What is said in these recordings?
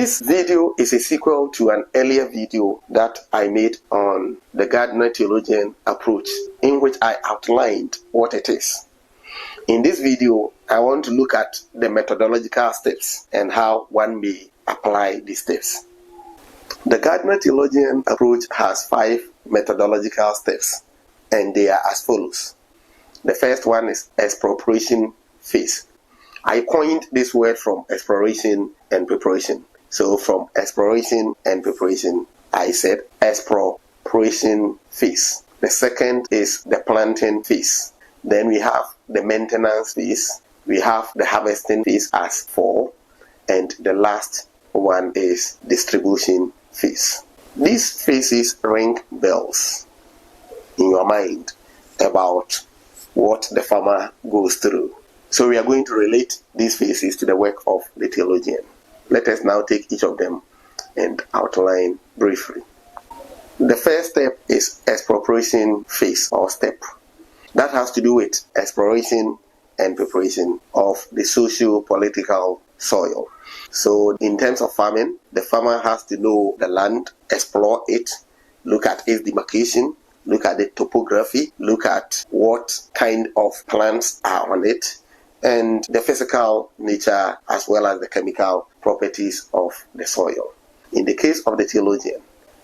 This video is a sequel to an earlier video that I made on the Gardener-Theologian approach, in which I outlined what it is. In this video, I want to look at the methodological steps and how one may apply these steps. The Gardener-Theologian approach has 5 methodological steps, and they are as follows. The first one is expropriation phase. I coined this word from exploration and preparation. So from exploration and preparation, I said expropriation phase. The second is the planting phase. Then we have the maintenance phase. We have the harvesting phase as 4. And the last one is distribution phase. These phases ring bells in your mind about what the farmer goes through. So we are going to relate these phases to the work of the theologian. Let us now take each of them and outline briefly. The first step is expropriation phase or step. That has to do with exploration and preparation of the socio-political soil. So in terms of farming, the farmer has to know the land, explore it, look at its demarcation, look at the topography, look at what kind of plants are on it, and the physical nature as well as the chemical properties of the soil. In the case of the theologian,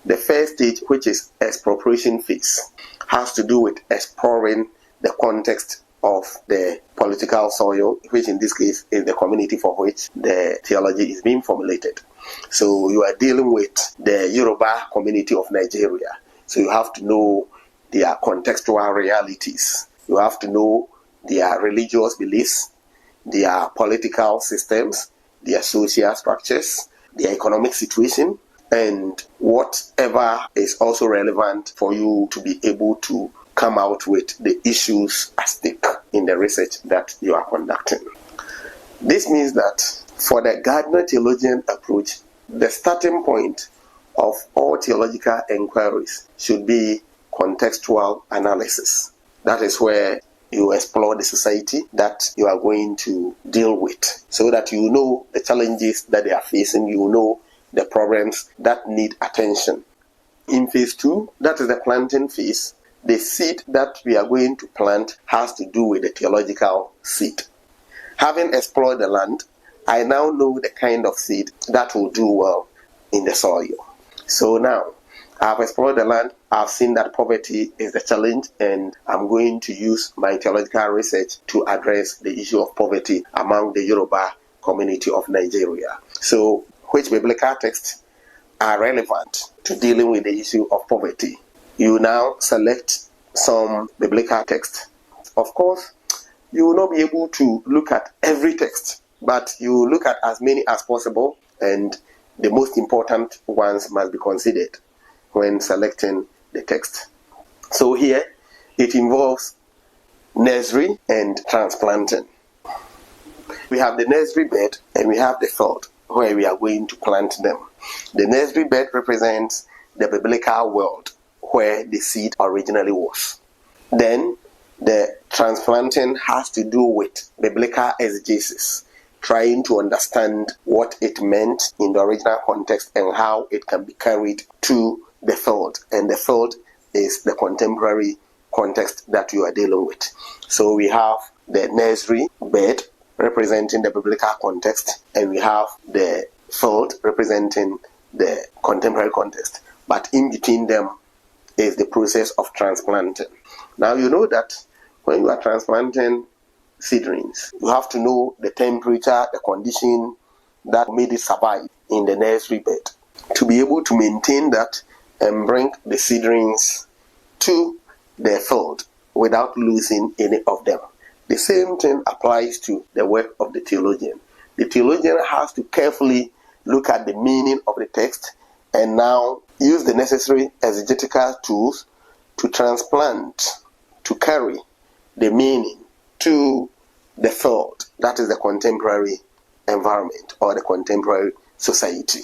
the first stage, which is expropriation phase, has to do with exploring the context of the political soil, which in this case is the community for which the theology is being formulated. So you are dealing with the Yoruba community of Nigeria. So you have to know their contextual realities. You have to know their religious beliefs, their political systems, their social structures, their economic situation, and whatever is also relevant for you to be able to come out with the issues at stake in the research that you are conducting. This means that for the Gardener-Theologian approach, the starting point of all theological inquiries should be contextual analysis. That is where you explore the society that you are going to deal with, so that you know the challenges that they are facing, you know the problems that need attention. In phase 2, that is the planting phase, the seed that we are going to plant has to do with the theological seed. Having explored the land, I now know the kind of seed that will do well in the soil. So now, I've explored the land, I've seen that poverty is the challenge, and I'm going to use my theological research to address the issue of poverty among the Yoruba community of Nigeria. So, which biblical texts are relevant to dealing with the issue of poverty? You now select some biblical text. Of course, you will not be able to look at every text, but you look at as many as possible, and the most important ones must be considered when selecting the text. So here, it involves nursery and transplanting. We have the nursery bed and we have the field where we are going to plant them. The nursery bed represents the biblical world where the seed originally was. Then the transplanting has to do with biblical exegesis, trying to understand what it meant in the original context and how it can be carried to the field. And the field is the contemporary context that you are dealing with. So we have the nursery bed representing the biblical context, and we have the field representing the contemporary context. But in between them is the process of transplanting. Now you know that when you are transplanting seedlings, you have to know the temperature, the condition that made it survive in the nursery bed to be able to maintain that and bring the seedlings to the field without losing any of them. The same thing applies to the work of the theologian. The theologian has to carefully look at the meaning of the text and now use the necessary exegetical tools to transplant, to carry the meaning to the field, that is the contemporary environment or the contemporary society.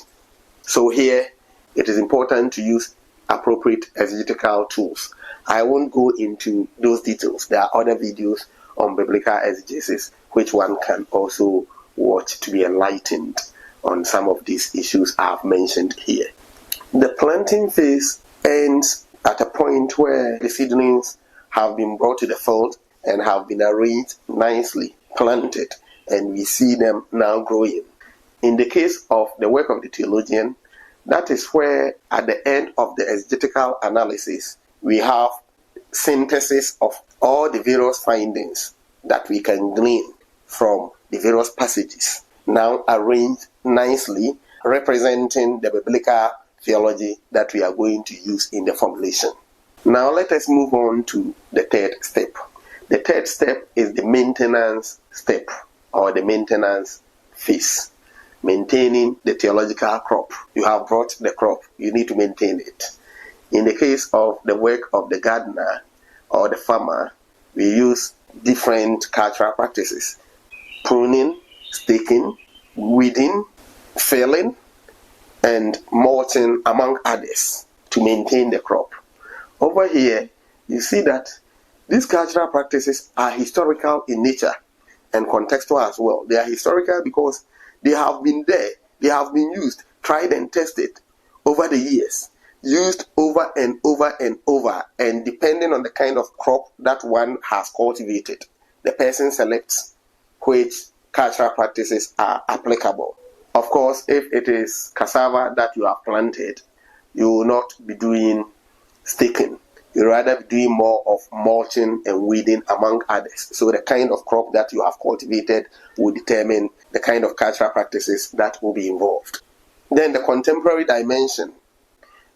So here, it is important to use appropriate exegetical tools. I won't go into those details. There are other videos on biblical exegesis which one can also watch to be enlightened on some of these issues I've mentioned here. The planting phase ends at a point where the seedlings have been brought to the field and have been arranged nicely, planted, and we see them now growing. In the case of the work of the theologian, that is where at the end of the exegetical analysis, we have synthesis of all the various findings that we can glean from the various passages, now arranged nicely, representing the biblical theology that we are going to use in the formulation. Now let us move on to the third step. The third step is the maintenance step, or the maintenance phase. Maintaining the theological crop. You have brought the crop, you need to maintain it. In the case of the work of the gardener or the farmer, we use different cultural practices: pruning, staking, weeding, felling, and mulching, among others, to maintain the crop. Over here, you see that these cultural practices are historical in nature and contextual as well. They are historical because they have been there, they have been used, tried and tested over the years, used over and over and over, and depending on the kind of crop that one has cultivated, the person selects which cultural practices are applicable. Of course, if it is cassava that you have planted, you will not be doing staking. You rather be doing more of mulching and weeding, among others. So the kind of crop that you have cultivated will determine the kind of cultural practices that will be involved. Then the contemporary dimension.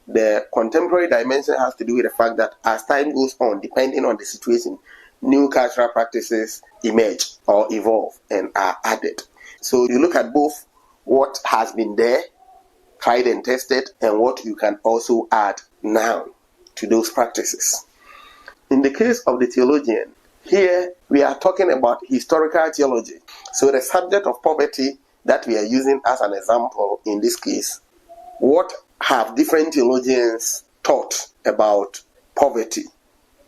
The contemporary dimension has to do with the fact that as time goes on, depending on the situation, new cultural practices emerge or evolve and are added. So you look at both what has been there, tried and tested, and what you can also add now to those practices. In the case of the theologian, here we are talking about historical theology. So the subject of poverty that we are using as an example in this case, what have different theologians taught about poverty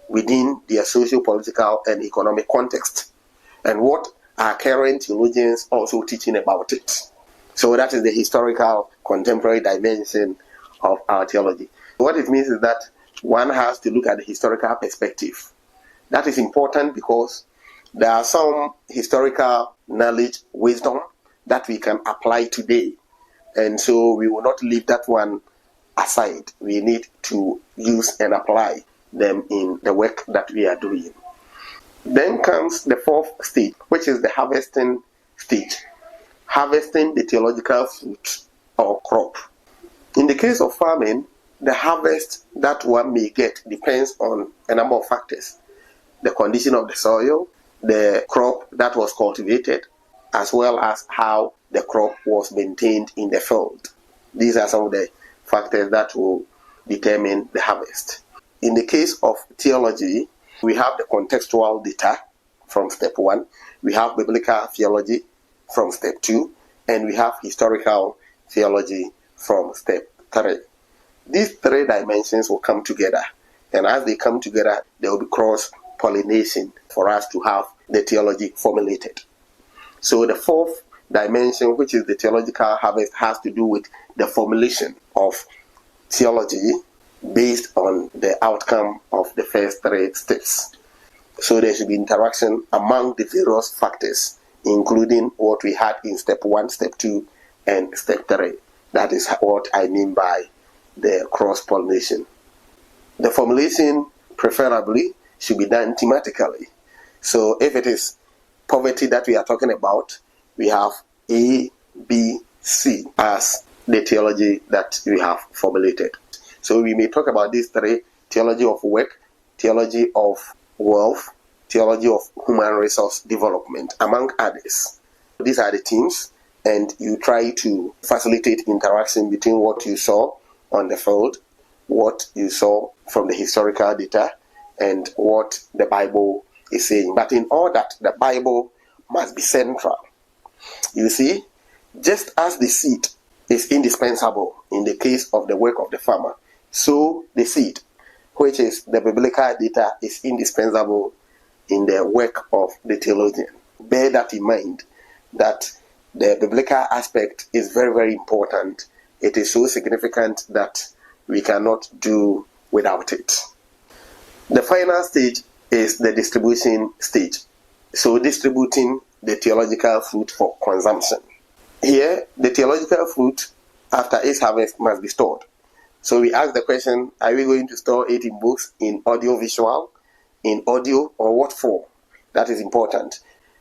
within their socio-political and economic context, and what are current theologians also teaching about it? So that is the historical contemporary dimension of our theology. What it means is that one has to look at the historical perspective. That is important because there are some historical knowledge, wisdom that we can apply today. And so we will not leave that one aside. We need to use and apply them in the work that we are doing. Then comes the fourth stage, which is the harvesting stage. Harvesting the theological fruit or crop. In the case of farming, the harvest that one may get depends on a number of factors: the condition of the soil, the crop that was cultivated, as well as how the crop was maintained in the field. These are some of the factors that will determine the harvest. In the case of theology, we have the contextual data from step 1, we have biblical theology from step 2, and we have historical theology from step 3. These 3 dimensions will come together, and as they come together, there will be cross-pollination for us to have the theology formulated. So the fourth dimension, which is the theological harvest, has to do with the formulation of theology based on the outcome of the first 3 steps. So there should be interaction among the various factors, including what we had in step 1, step 2, and step 3. That is what I mean by the cross-pollination. The formulation preferably should be done thematically. So if it is poverty that we are talking about, we have A, B, C as the theology that we have formulated. So we may talk about these 3: theology of work, theology of wealth, theology of human resource development, among others. These are the themes, and you try to facilitate interaction between what you saw on the field, what you saw from the historical data, and what the Bible is saying. But in all that, the Bible must be central. You see, just as the seed is indispensable in the case of the work of the farmer, so the seed, which is the biblical data, is indispensable in the work of the theologian. Bear that in mind, that the biblical aspect is very, very important. It is so significant that we cannot do without it. The final stage is the distribution stage. So distributing the theological fruit for consumption. Here, the theological fruit after its harvest must be stored. So we ask the question, are we going to store it in books, in audio-visual, in audio, or what form? That is important.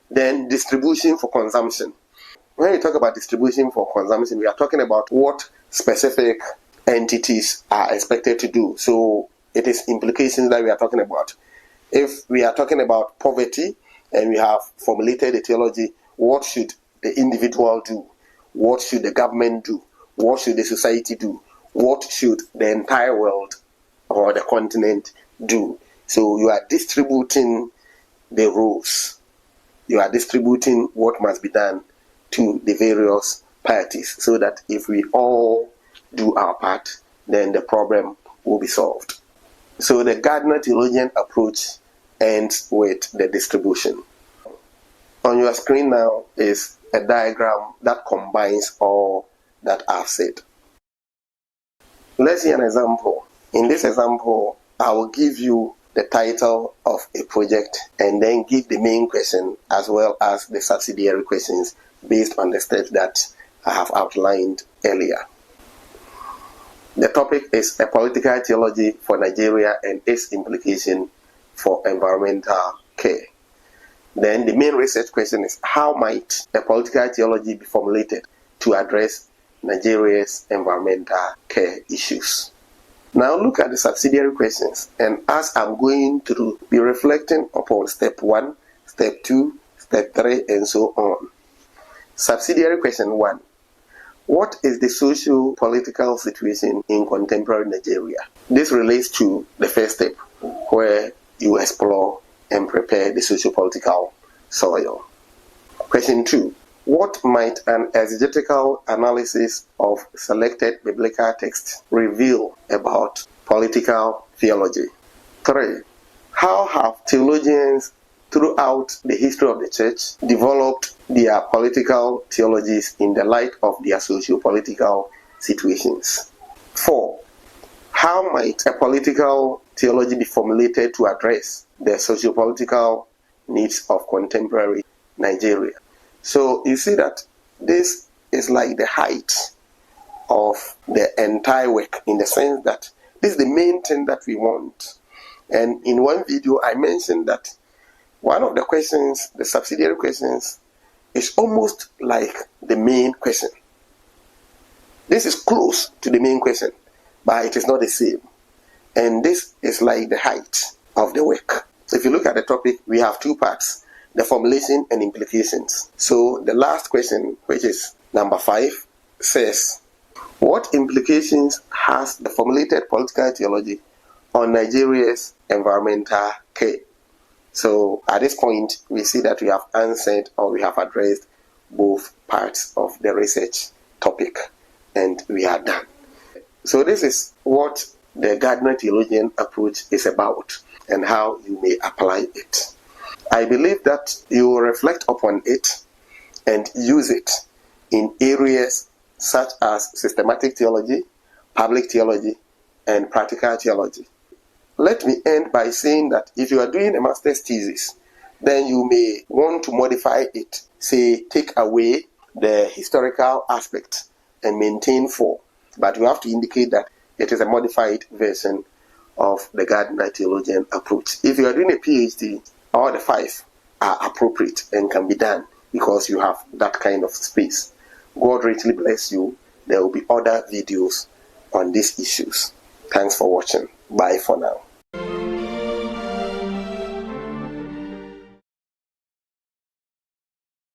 Then distribution for consumption. When we talk about distribution for consumption, we are talking about what specific entities are expected to do. So it is implications that we are talking about. If we are talking about poverty and we have formulated a theology, what should the individual do? What should the government do? What should the society do? What should the entire world or the continent do? So you are distributing the roles. You are distributing what must be done to the various parties so that if we all do our part, then the problem will be solved. So the Gardener-Theologian approach ends with the distribution. On your screen now is a diagram that combines all that I've said. Let's see an example. In this example, I will give you the title of a project and then give the main question as well as the subsidiary questions based on the steps that I have outlined earlier. The topic is a political theology for Nigeria and its implication for environmental care. Then the main research question is, how might a political theology be formulated to address Nigeria's environmental care issues? Now look at the subsidiary questions, and as I'm going to be reflecting upon step 1, step 2, step 3, and so on. Subsidiary question 1. What is the socio-political situation in contemporary Nigeria? This relates to the first step, where you explore and prepare the socio-political soil. Question 2. What might an exegetical analysis of selected biblical texts reveal about political theology? 3. How have theologians throughout the history of the church developed their political theologies in the light of their socio-political situations? 4. How might a political theology be formulated to address the socio-political needs of contemporary Nigeria? So you see that this is like the height of the entire work, in the sense that this is the main thing that we want. And in one video I mentioned that one of the questions, the subsidiary questions, is almost like the main question. This is close to the main question, but it is not the same. And this is like the height of the work. So if you look at the topic, we have two parts: the formulation and implications. So the last question, which is number 5, says, what implications has the formulated political theology on Nigeria's environmental care? So at this point, we see that we have answered, or we have addressed, both parts of the research topic, and we are done. So this is what the Gardener-Theologian approach is about and how you may apply it. I believe that you will reflect upon it and use it in areas such as systematic theology, public theology, and practical theology. Let me end by saying that if you are doing a master's thesis, then you may want to modify it. Say, take away the historical aspect and maintain 4. But you have to indicate that it is a modified version of the Gardener-Theologian approach. If you are doing a PhD, all the 5 are appropriate and can be done because you have that kind of space. God richly bless you. There will be other videos on these issues. Thanks for watching. Bye for now.